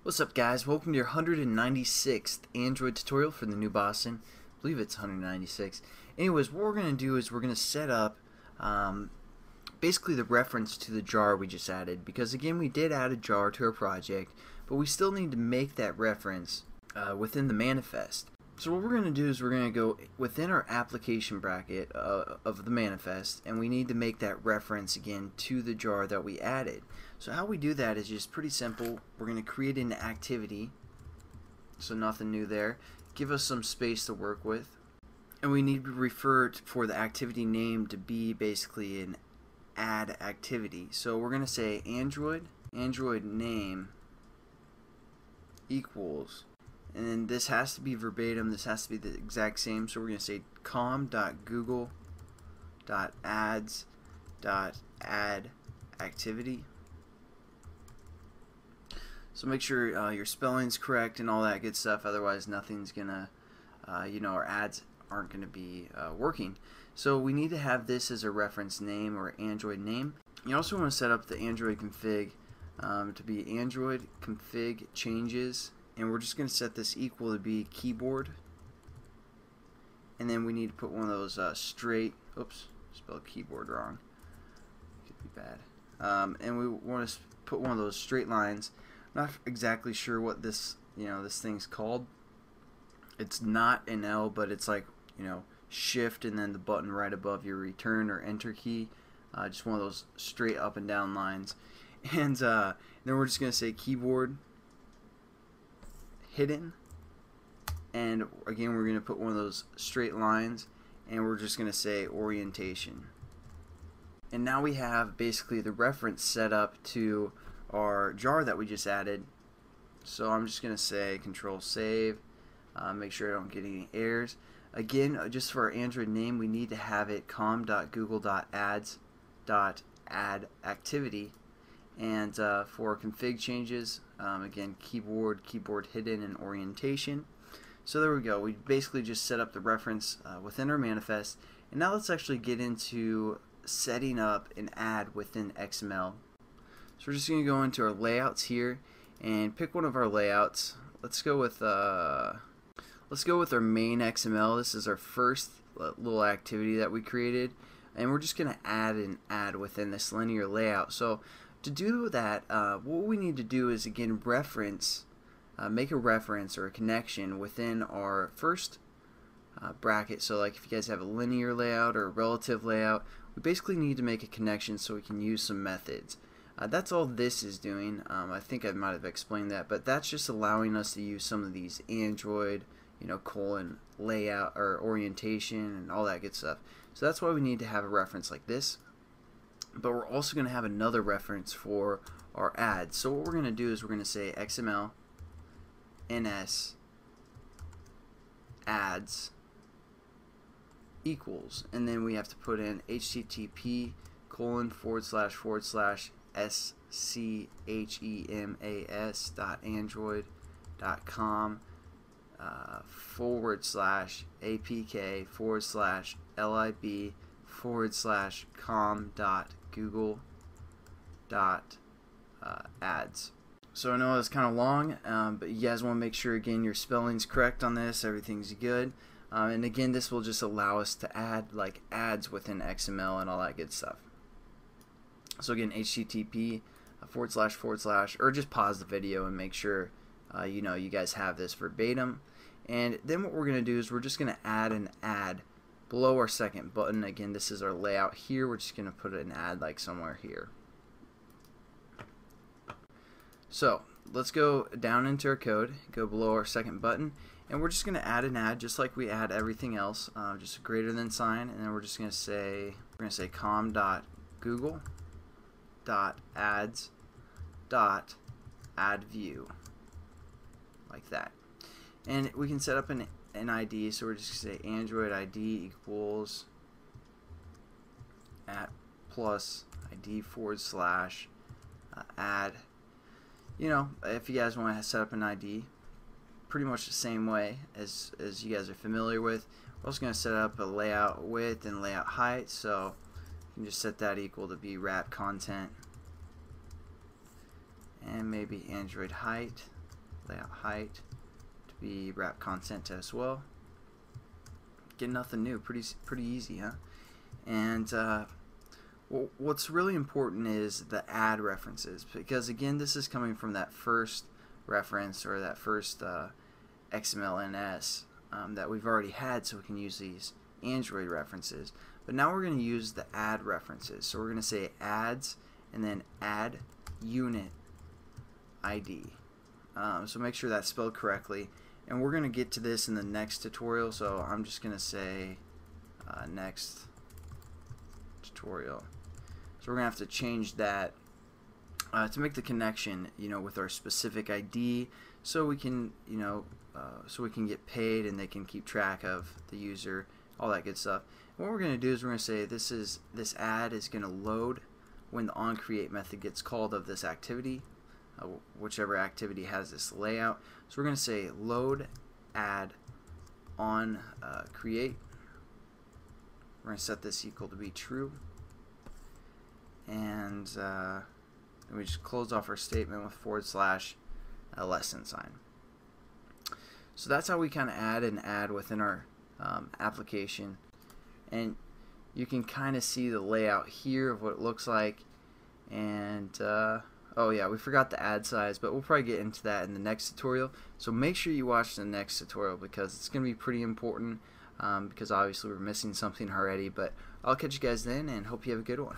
What's up, guys? Welcome to your 196th Android tutorial for the new Boston. I believe it's 196. Anyways, what we're going to do is we're going to set up basically the reference to the jar we just added, because again, we did add a jar to our project, but we still need to make that reference within the manifest. So what we're going to do is we're going to go within our application bracket of the manifest, and we need to make that reference again to the jar that we added. So how we do that is just pretty simple. We're going to create an activity, so nothing new there. Give us some space to work with, and we need to refer for the activity name to be basically an add activity. So we're going to say Android name equals, and then this has to be verbatim, this has to be the exact same, so we're going to say com.google.ads.add activity. So make sure your spelling's correct and all that good stuff, otherwise nothing's gonna our ads aren't gonna be working. So we need to have this as a reference name or Android name. You also want to set up the Android config to be Android config changes, and we're just going to set this equal to be keyboard, and then we need to put one of those straight, oops, spelled keyboard wrong, could be bad, and we want to put one of those straight lines. Not exactly sure what this this thing's called. It's not an L, but it's like shift and then the button right above your return or enter key, just one of those straight up and down lines. And then we're just going to say keyboard hidden, and again we're going to put one of those straight lines, and we're just going to say orientation. And now we have basically the reference set up to our jar that we just added. So I'm just going to say control save, make sure I don't get any errors. Again, just for our Android name, we need to have it com.google.ads.add activity. And for config changes, again, keyboard hidden, and orientation. So there we go. We basically just set up the reference within our manifest. And now let's actually get into setting up an ad within XML. So we're just going to go into our layouts here and pick one of our layouts. Let's go with our main XML. This is our first little activity that we created, and we're just going to add an ad within this linear layout. So to do that, what we need to do is again make a reference or a connection within our first bracket. So like if you guys have a linear layout or a relative layout, we basically need to make a connection so we can use some methods. That's all this is doing. I think I might have explained that, but that's just allowing us to use some of these Android, colon layout or orientation and all that good stuff. So that's why we need to have a reference like this. But we're also going to have another reference for our ads. So what we're going to do is we're going to say XML ns ads equals, and then we have to put in http://apk/apk/com.google.ads. So I know it's kind of long, but you guys want to make sure again your spelling's correct on this, everything's good. And again, this will just allow us to add like ads within XML and all that good stuff. So again, http:// or just pause the video and make sure you guys have this verbatim. And then what we're going to do is we're just going to add an ad below our second button. Again, this is our layout here. We're just going to put an ad like somewhere here. So let's go down into our code, go below our second button, and we're just going to add an ad just like we add everything else, just a greater than sign, and then we're just going to say com.google.ads.addView, like that. And we can set up an ID, so we're just going to say Android ID equals @ plus ID / add. If you guys want to set up an ID, pretty much the same way as you guys are familiar with. We're also going to set up a layout width and layout height, so you can just set that equal to be wrap content, and maybe Android height layout height to be wrap content as well. Get nothing new, pretty easy, huh? And what's really important is the add references, because again, this is coming from that first reference or that first XML that we've already had, so we can use these Android references. But now we're going to use the add references. So we're going to say adds and then add unit ID. So make sure that's spelled correctly. And we're going to get to this in the next tutorial, so I'm just going to say next tutorial. So we're going to have to change that to make the connection, with our specific ID, so we can, so we can get paid and they can keep track of the user, all that good stuff. And what we're going to do is we're going to say this add is going to load when the onCreate method gets called of this activity, whichever activity has this layout. So we're going to say load add on create. We're going to set this equal to be true, and we just close off our statement with / a lesson sign. So that's how we kind of add within our application, and you can kind of see the layout here of what it looks like. And oh yeah, we forgot the ad size, but we'll probably get into that in the next tutorial. So make sure you watch the next tutorial, because it's going to be pretty important, because obviously we're missing something already. But I'll catch you guys then, and hope you have a good one.